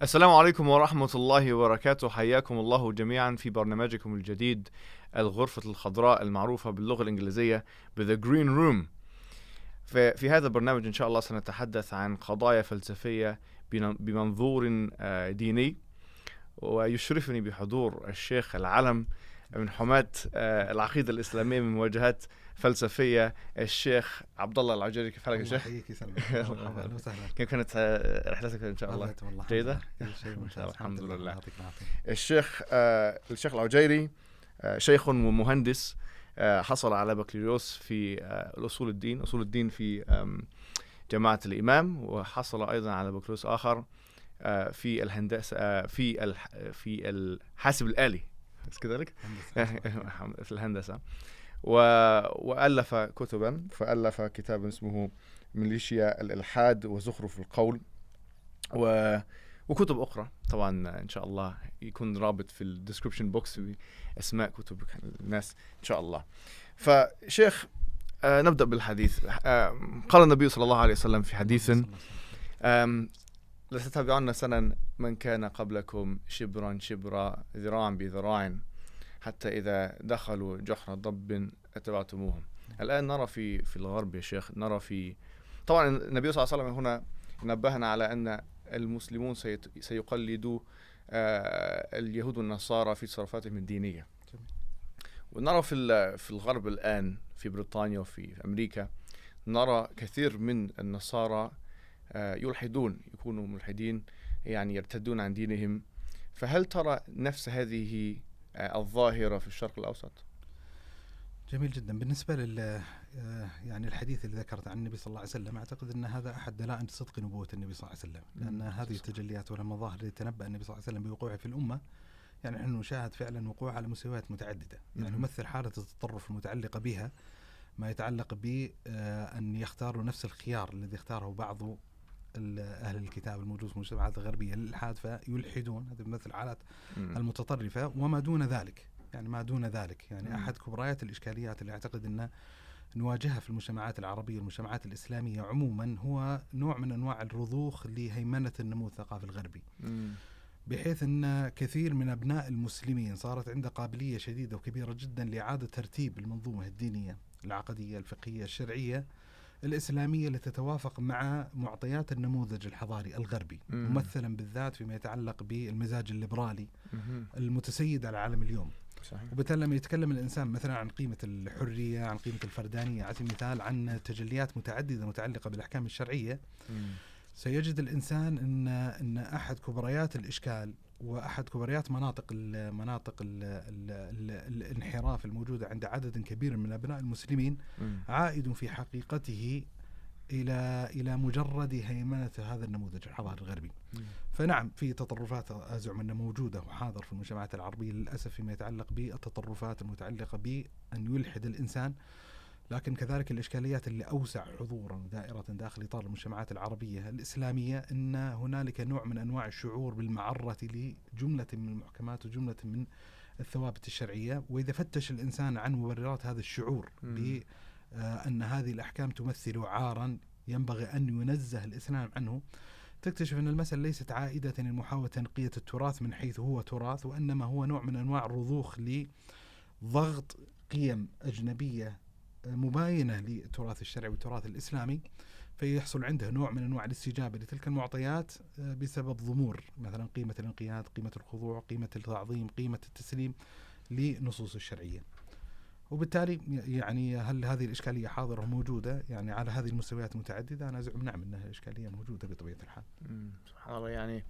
السلام عليكم ورحمة الله وبركاته. حياكم الله جميعا في برنامجكم الجديد الغرفة الخضراء المعروفة باللغة الإنجليزية ب The Green Room. في هذا البرنامج إن شاء الله سنتحدث عن قضايا فلسفية بمنظور ديني، ويشرفني بحضور الشيخ العلم من حماة العقيدة الإسلامية من مواجهات فلسفية، الشيخ عبد الله العجيري. كيف حالك يا شيخ؟ حييك يسلمك. مرحبا وسهلا. كيف كانت رحلتك إن شاء الله؟ جيدة؟ كل شيء ممتاز الحمد لله. يعطيك العافية. الشيخ العجيري شيخ ومهندس، حصل على بكالوريوس في أصول الدين في جامعة الإمام، وحصل أيضا على بكالوريوس آخر في الهندسة في الحاسب الآلي كذلك في الهندسة، وألف كتبا، فألف كتابا اسمه ميليشيا الإلحاد وزخرف القول، وكتب أخرى. طبعا إن شاء الله يكون رابط في الديسكريبشن بوكس بأسماء كتب الناس إن شاء الله. فشيخ، نبدأ بالحديث. قال النبي صلى الله عليه وسلم في حديث: لتتبعن سنن من كان قبلكم شبرا شبرا ذراعا بذراع حتى إذا دخلوا جحر ضب اتبعتموهم. الآن نرى في الغرب يا شيخ، نرى طبعا النبي صلى الله عليه وسلم هنا نبهنا على أن المسلمون سيقلدوا اليهود والنصارى في تصرفاتهم الدينية. ونرى في الغرب الآن، في بريطانيا وفي أمريكا، نرى كثير من النصارى يلحدون، يكونوا ملحدين، يعني يرتدون عن دينهم. فهل ترى نفس هذه الظاهرة في الشرق الأوسط؟ جميل جدا. بالنسبة يعني الحديث اللي ذكرت عن النبي صلى الله عليه وسلم، أعتقد أن هذا أحد دلائل صدق نبوة النبي صلى الله عليه وسلم، لأن هذه التجليات والمظاهر اللي تنبأ النبي صلى الله عليه وسلم بوقوعها في الأمة، يعني نحن نشاهد فعلا وقوع على مستويات متعددة. يعني يمثل حالة التطرف المتعلقة بها ما يتعلق بأن يختاروا نفس الخيار الذي اختاره بعض أهل الكتاب الموجود في المجتمعات الغربية للإلحاد، فيلحدون. هذه مثل حالات المتطرفة وما دون ذلك. يعني ما دون ذلك، يعني أحد كبريات الإشكاليات اللي أعتقد أن نواجهها في المجتمعات العربية والمجتمعات الإسلامية عموما هو نوع من أنواع الرضوخ لهيمنة النمو الثقافي الغربي، بحيث أن كثير من أبناء المسلمين صارت عنده قابلية شديدة وكبيرة جدا لإعادة ترتيب المنظومة الدينية العقدية الفقهية الشرعية الإسلامية لتتوافق مع معطيات النموذج الحضاري الغربي، ممثلا بالذات فيما يتعلق بالمزاج الليبرالي المتسيد على العالم اليوم. صحيح. وبالتالي لما يتكلم الإنسان مثلا عن قيمة الحرية، عن قيمة الفردانية، على سبيل المثال عن تجليات متعددة متعلقة بالأحكام الشرعية، سيجد الإنسان أن أحد كبريات الإشكال وأحد كبريات مناطق الانحراف الموجودة عند عدد كبير من أبناء المسلمين عائد في حقيقته إلى مجرد هيمنة هذا النموذج الحضاري الغربي. فنعم، في تطرفات أزعم أنها موجودة وحاضر في المجتمعات العربية للأسف فيما يتعلق بالتطرفات المتعلقة بأن يلحد الإنسان، لكن كذلك الإشكاليات اللي أوسع حضورا ودائرة داخل إطار المجتمعات العربية الإسلامية، أن هنالك نوع من أنواع الشعور بالمعرة لجملة من المحكمات وجملة من الثوابت الشرعية. وإذا فتش الإنسان عن مبررات هذا الشعور بأن هذه الأحكام تمثل عارا ينبغي أن ينزه الإسلام عنه، تكتشف أن المسألة ليست عائدة لمحاولة تنقية التراث من حيث هو تراث، وإنما هو نوع من أنواع الرضوخ لضغط قيم أجنبية مباينة للتراث الشرعي والتراث الإسلامي، فيحصل عنده نوع من أنواع الاستجابة لتلك المعطيات بسبب ضمور مثلا قيمة الانقياد، قيمة الخضوع، قيمة التعظيم، قيمة التسليم لنصوص الشرعية. وبالتالي يعني هل هذه الإشكالية حاضرة وموجودة يعني على هذه المستويات المتعددة؟ أنا أزعم نعم أنها إشكالية موجودة بطبيعة الحال. سبحان الله. يعني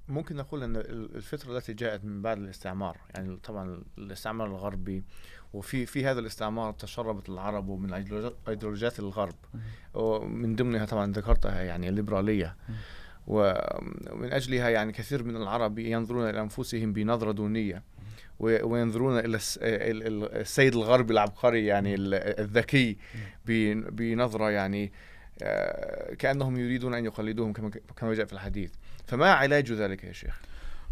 ممكن نقول أن الفترة التي جاءت من بعد الاستعمار، يعني طبعا الاستعمار الغربي، وفي هذا الاستعمار تشربت العرب من أيديولوجيات الغرب، ومن ضمنها طبعا ذكرتها يعني الليبرالية، ومن أجلها يعني كثير من العرب ينظرون إلى أنفسهم بنظرة دونية، وينظرون إلى السيد الغربي العبقري يعني الذكي بنظرة يعني كأنهم يريدون أن يقلدوهم كما جاء في الحديث. فما علاج ذلك يا شيخ؟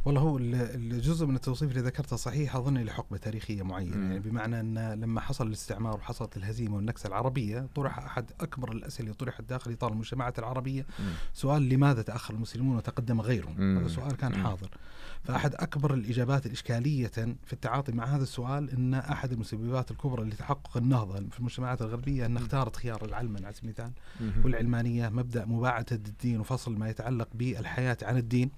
والله هو الجزء من التوصيف اللي ذكرته صحيح أظن لحقبة تاريخية معينة، يعني بمعنى أن لما حصل الاستعمار وحصلت الهزيمة والنكسة العربية طرح أحد أكبر الأسئلة اللي طرحت داخل إطار المجتمعات العربية سؤال لماذا تأخر المسلمون وتقدم غيرهم. هذا سؤال كان حاضر. فأحد أكبر الإجابات الإشكالية في التعاطي مع هذا السؤال أن أحد المسببات الكبرى لتحقق النهضة في المجتمعات الغربية أن اختارت خيار العلمنة على سبيل المثال والعلمانية، مبدأ مباعدة الدين وفصل ما يتعلق بالحياة عن الدين،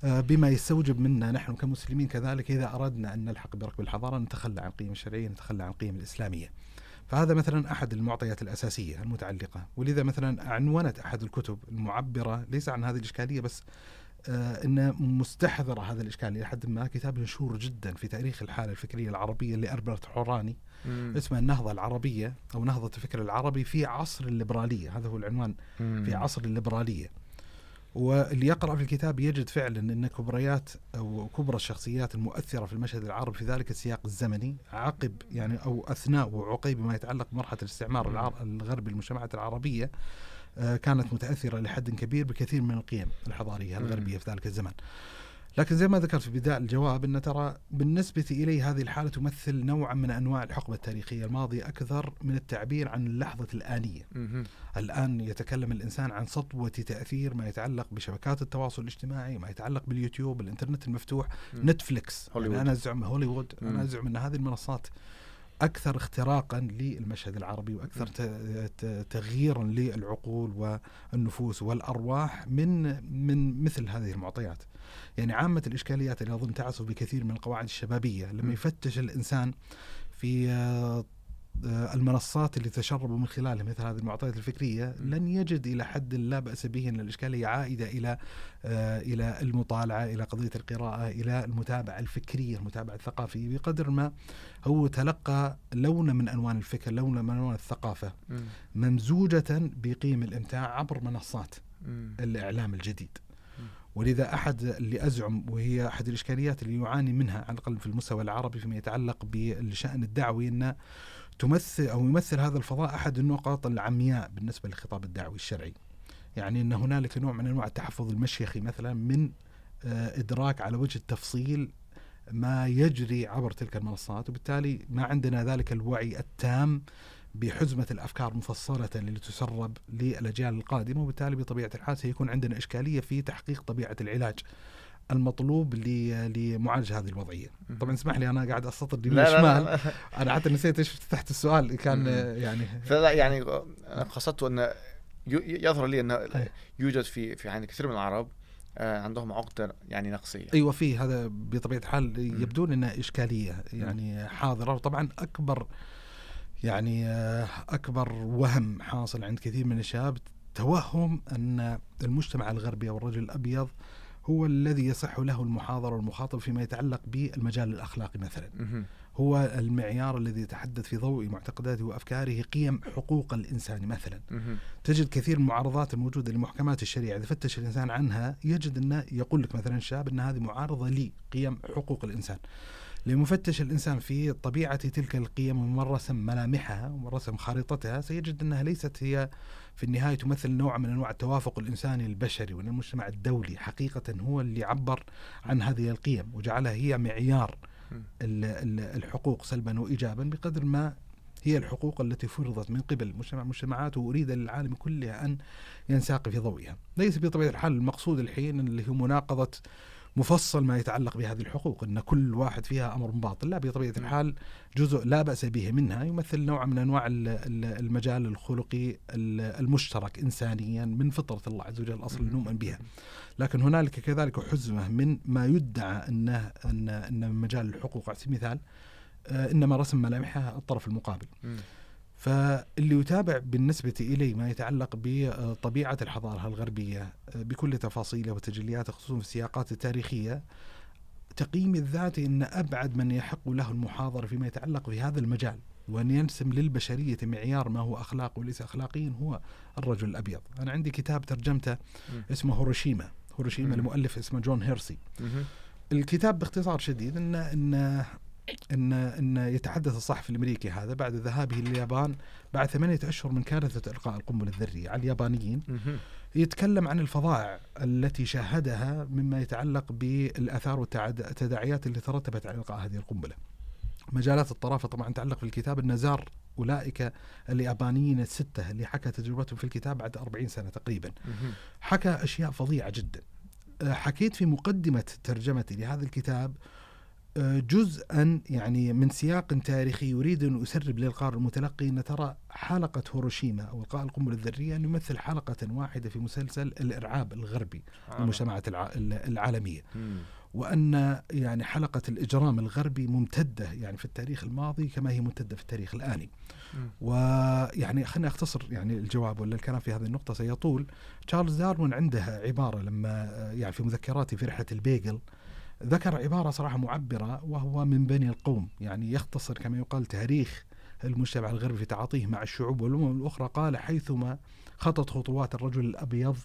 بما يستوجب منا نحن كمسلمين كذلك إذا أردنا أن نلحق بركب الحضارة نتخلى عن القيم الشرعية، نتخلى عن القيم الإسلامية. فهذا مثلا أحد المعطيات الأساسية المتعلقة. ولذا مثلا عنونت أحد الكتب المعبرة ليس عن هذه الإشكالية بس إن مستحضرة هذا الإشكال لحد ما، كتاب مشهور جدا في تاريخ الحالة الفكرية العربية لأربرت حوراني اسمه النهضة العربية أو نهضة الفكر العربي في عصر الليبرالية. هذا هو العنوان، في عصر الليبرالية. واللي يقرأ في الكتاب يجد فعلا أن كبريات أو كبرى الشخصيات المؤثرة في المشهد العربي في ذلك السياق الزمني عقب يعني أو أثناء وعقيب ما يتعلق بمرحلة الاستعمار الغربي للمجتمعات العربية كانت متأثرة لحد كبير بكثير من القيم الحضارية الغربية في ذلك الزمن. لكن زي ما ذكرت في بداية الجواب أن ترى بالنسبة إلي هذه الحالة تمثل نوعا من أنواع الحقبة التاريخية الماضية أكثر من التعبير عن اللحظة الآنية. الآن يتكلم الإنسان عن سطوة تأثير ما يتعلق بشبكات التواصل الاجتماعي، ما يتعلق باليوتيوب، الإنترنت المفتوح، نتفليكس. يعني أنا أزعم هوليوود، أنا أزعم أن هذه المنصات أكثر اختراقا للمشهد العربي وأكثر تغييرا للعقول والنفوس والأرواح من مثل هذه المعطيات. يعني عامة الإشكاليات اللي أظن تعصف بكثير من القواعد الشبابية لما يفتش الإنسان في المنصات اللي تشربوا من خلالها مثل هذه المعطيات الفكرية لن يجد إلى حد لا بأس به أن الإشكالية عائدة إلى المطالعة، إلى قضية القراءة، إلى المتابعة الفكرية، المتابعة الثقافية، بقدر ما هو تلقى لون من ألوان الفكر، لون من ألوان الثقافة ممزوجة بقيم الإمتاع عبر منصات الإعلام الجديد. ولذا أحد اللي أزعم وهي أحد الإشكاليات اللي يعاني منها على الأقل في المستوى العربي فيما يتعلق بالشأن الدعوي أن يمثل هذا الفضاء أحد النقاط العمياء بالنسبة للخطاب الدعوي الشرعي. يعني أن هنالك نوع من أنواع التحفظ المشيخي مثلا من إدراك على وجه التفصيل ما يجري عبر تلك المنصات، وبالتالي ما عندنا ذلك الوعي التام بحزمة الأفكار مفصلة اللي تسرب للأجيال القادمة، وبالتالي بطبيعة الحال سيكون عندنا إشكالية في تحقيق طبيعة العلاج المطلوب لمعالجة هذه الوضعية. طبعا اسمح لي أنا قاعد أسطر دي الشمال، أنا حتى نسيت إيش تحت السؤال كان يعني فلا يعني قصدت أن يظهر لي أن يوجد في عند كثير من العرب عندهم عقدة يعني نقصية. أيوة فيه هذا بطبيعة الحال يبدو لنا إشكالية يعني حاضرة. وطبعا أكبر وهم حاصل عند كثير من الشباب توهم أن المجتمع الغربي أو الرجل الأبيض هو الذي يصح له المحاضرة والمخاطب فيما يتعلق بالمجال الأخلاقي مثلا، هو المعيار الذي يتحدث في ضوء معتقداته وأفكاره قيم حقوق الإنسان مثلا. تجد كثير من المعارضات الموجودة لمحكمات الشريعة إذا فتش الإنسان عنها يجد أنه يقول لك مثلا الشاب أن هذه معارضة لقيم حقوق الإنسان. لمفتش الإنسان في طبيعة تلك القيم ومرسم ملامحها ومرسم خارطتها سيجد أنها ليست هي في النهاية تمثل نوع من أنواع التوافق الإنساني البشري، وأن المجتمع الدولي حقيقة هو اللي عبر عن هذه القيم وجعلها هي معيار الحقوق سلبا وإيجابا بقدر ما هي الحقوق التي فرضت من قبل مجتمعات وأريد للعالم كلها أن ينساق في ضوئها. ليس بطبيعة الحال المقصود الحين اللي هو مناقضة مفصل ما يتعلق بهذه الحقوق أن كل واحد فيها أمر باطل، لا بطبيعة الحال جزء لا بأس به منها يمثل نوع من أنواع المجال الخلقي المشترك إنسانيا من فطرة الله عز وجل الأصل نؤمن بها. لكن هنالك كذلك حزمة من ما يدعى أن مجال الحقوق على سبيل المثال إنما رسم ملامحها الطرف المقابل. فاللي يتابع بالنسبة إلي ما يتعلق بطبيعة الحضارة الغربية بكل تفاصيله وتجلياته خصوصا في السياقات التاريخية، تقييمي الذاتي أن أبعد من يحق له المحاضرة فيما يتعلق في هذا المجال وأن ينسم للبشرية معيار ما هو أخلاق وليس أخلاقيا هو الرجل الأبيض. أنا عندي كتاب ترجمته اسمه هيروشيما لمؤلف اسمه جون هيرسي. الكتاب باختصار شديد إن يتحدث الصحفي الأمريكي هذا بعد ذهابه لليابان بعد 8 أشهر من كارثة إلقاء القنبلة الذرية على اليابانيين، يتكلم عن الفظائع التي شاهدها مما يتعلق بالآثار والتداعيات اللي ترتبت على إلقاء هذه القنبلة. مجالات الطرافة طبعا تعلق في الكتاب أن زار أولئك اليابانيين الستة اللي حكى تجربتهم في الكتاب بعد 40 سنة تقريبا. حكى أشياء فظيعة جدا. حكيت في مقدمة ترجمتي لهذا الكتاب جزءا يعني من سياق تاريخي يريد أن أسرب للقارئ المتلقي أن ترى حلقة هيروشيما أو إلقاء القنبلة الذرية أن يمثل حلقة واحدة في مسلسل الإرعاب الغربي للمجتمعات العالمية، وأن يعني حلقة الإجرام الغربي ممتدة يعني في التاريخ الماضي كما هي ممتدة في التاريخ الآني. ويعني خلينا أختصر يعني الجواب ولا الكلام في هذه النقطة سيطول. تشارلز داروين عنده عبارة لما يعني في مذكراتي في رحلة البيجل ذكر عبارة صراحة معبرة، وهو من بني القوم، يعني يختصر كما يقال تاريخ المجتمع الغربي في تعاطيه مع الشعوب والأمم الأخرى. قال: حيثما خطت خطوات الرجل الأبيض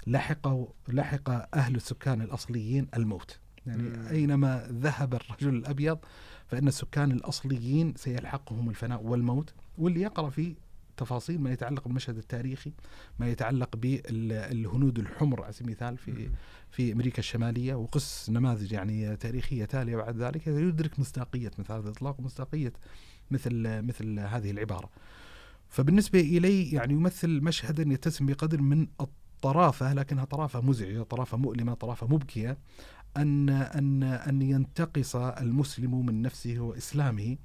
لحق أهل السكان الأصليين الموت. يعني أينما ذهب الرجل الأبيض فإن السكان الأصليين سيلحقهم الفناء والموت. واللي يقرأ في تفاصيل ما يتعلق بالمشهد التاريخي، ما يتعلق بالهنود الحمر على سبيل المثال في أمريكا الشمالية، وقص نماذج يعني تاريخية تالية بعد ذلك، يدرك مصداقية مثل هذا الإطلاق ومصداقية مثل هذه العبارة. فبالنسبة إلي يعني يمثل مشهدا يتسم بقدر من الطرافة، لكنها طرافة مزعجة، طرافة مؤلمة، طرافة مبكية، أن ينتقص المسلم من نفسه وإسلامه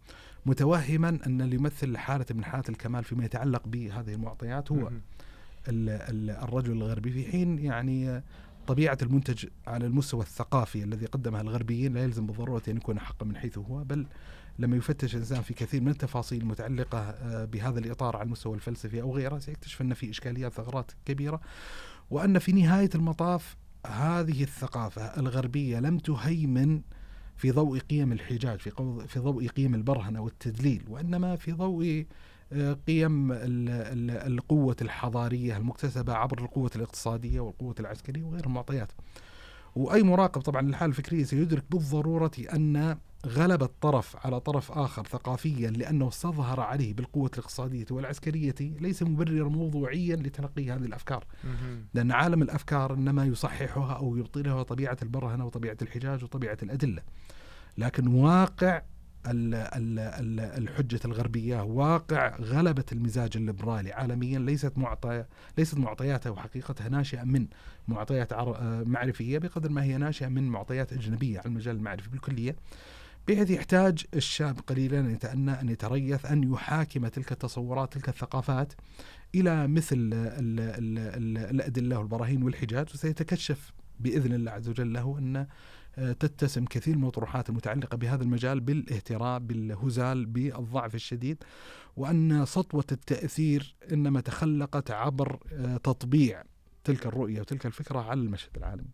متوهما أن اللي يمثل حالة من حالات الكمال فيما يتعلق بهذه المعطيات هو الرجل الغربي، في حين يعني طبيعة المنتج على المستوى الثقافي الذي قدمها الغربيين لا يلزم بالضرورة أن يكون حقا من حيث هو، بل لما يفتش الإنسان في كثير من التفاصيل المتعلقة بهذا الإطار على المستوى الفلسفي أو غيره سيكتشف أن في إشكاليات ثغرات كبيرة، وأن في نهاية المطاف هذه الثقافة الغربية لم تهيمن في ضوء قيم الحجاج، في ضوء قيم البرهنة والتدليل، وإنما في ضوء قيم القوة الحضارية المكتسبة عبر القوة الاقتصادية والقوة العسكرية وغير المعطيات. وأي مراقب طبعا للحالة الفكرية سيدرك بالضرورة أن غلب الطرف على طرف آخر ثقافيا لأنه استظهر عليه بالقوة الاقتصادية والعسكرية ليس مبرر موضوعيا لتلقي هذه الأفكار، لأن عالم الأفكار إنما يصححها أو يبطلها طبيعة البرهنة وطبيعة الحجاج وطبيعة الأدلة. لكن واقع الحجة الغربية، واقع غلبة المزاج الليبرالي عالميا ليست معطياته وحقيقتها ناشئة من معطيات معرفية بقدر ما هي ناشئة من معطيات أجنبية على المجال المعرفي بالكلية، بحيث يحتاج الشاب قليلا أن يتأنى، أن يتريث، أن يحاكم تلك التصورات، تلك الثقافات إلى مثل الأدلة والبراهين والحجاج، وسيتكشف بإذن الله عز وجل له أن تتسم كثير من الطروحات المتعلقة بهذا المجال بالاهتراء، بالهزال، بالضعف الشديد، وأن سطوة التأثير إنما تخلقت عبر تطبيع تلك الرؤية وتلك الفكرة على المشهد العالمي.